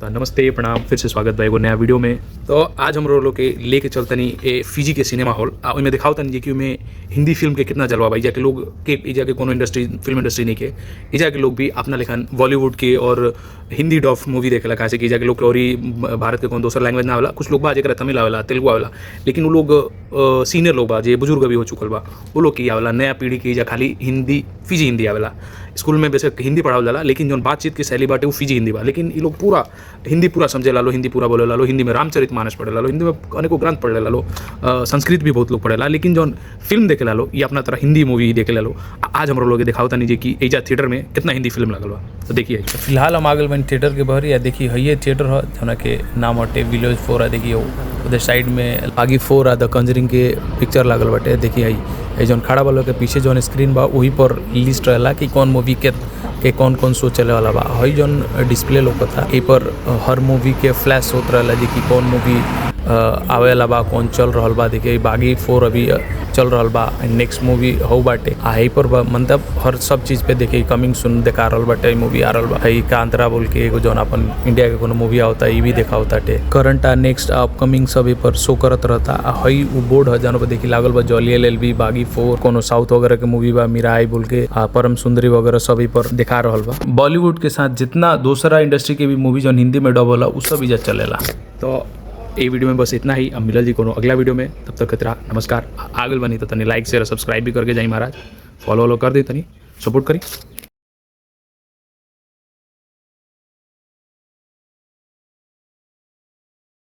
तो नमस्ते प्रणाम, फिर से स्वागत बा एगो नया वीडियो में। तो आज हम लोग के लेके चलतनी ए फिजी के सिनेमा हॉल आ ओइमे दिखाओ तनी जे कि ओइमे हिंदी फिल्म के कितना जलवा बा। इजा के लोग के इजा के कोनो इंडस्ट्री फिल्म इंडस्ट्री नहीं के, इजा के लोग भी अपना लेखन बॉलीवुड के और हिंदी डॉफ मूवी देखेला। काहे कि इजा के लोग के और भारत के कोनो दोसर लैंग्वेज ना आवेला। कुछ लोग बा जेकरा तमिल आवेला, तेलुगु आवेला, लेकिन वो लोग सीनियर लोग बा जे बुजुर्ग भी हो चुकल बा, वो लोग के आवेला। नया पीढ़ी के इजा खाली हिंदी फिजी हिंदी आवेला। स्कूल में बेशक हिंदी पढ़ावल जाला, लेकिन जो बातचीत की शैली बाटे वो फिजी हिंदी बा। लेकिन ये लोग पूरा हिंदी पूरा समझे ला लो, हिंदी पूरा बोले ला लो। हिंदी में रामचरितमानस पढ़े ला लो, हिंदी में अनेकों ग्रंथ पढ़े ला लो, संस्कृत भी बहुत लोग पढ़े ला। लेकिन जो फिल्म देखे ला लो ये अपना तरह हिंदी मूवी देखे ला लो। आज हम लोग दिखाओ तनी जे कि एजा थिएटर में कितना हिंदी फिल्म लगल बा। तो देखिए फिलहाल हम आगल बन थिएटर के बहरी या देखिए हइये थिएटर है जना के नाम हटे विलेज 4 है। देखिए उधर साइड में बागी 4 आ द कंजरिंग के पिक्चर लागल बाटे। देखिए हई जौन खड़ा वालों के पीछे जौन स्क्रीन बा वही पर लिस्ट रहेला कि कौन मूवी के कौन कौन शो चले वाला बा। हई जौन डिस्प्ले लोकता ए पर हर मूवी के फ्लैश होत रहेला जे कि कौन मूवी आवेला बा, कौन चल रहल बा। देखिए बागी 4 अभी चल रहल बा, नेक्स्ट मूवी हो बाटे आ यही पर मतलब हर सब चीज़ पे देखिए कमिंग सुन देखा रहल बाटे। मूवी आ रहल बा हई कांतरा बोल के एगो जौन अपन इंडिया के कोनो मूवी आवता ई भी देखा होता टे। करंट आ नेक्स्ट अपकमिंग सब पर शो करत रहता। आ हई वो बोर्ड है जौन पर देखिए लागल बा जॉली LLB बागी 4 कोनो साउथ वगैरह के मूवी बा, मीराई बोल के परम सुंदरी वगैरह सब पर दिखा रहल बा। बॉलीवुड के साथ जितना दूसरा इंडस्ट्री के भी मूवी जौन हिंदी में डब होला उ सब इजा चलेला। तो ये वीडियो में बस इतना ही। अब मिलल जी कोनो अगला वीडियो में, तब तक खतरा नमस्कार। आगल बनी तो तनी लाइक शेयर सब्सक्राइब भी करके जाई महाराज, फॉलो कर दी, तनी सपोर्ट करी।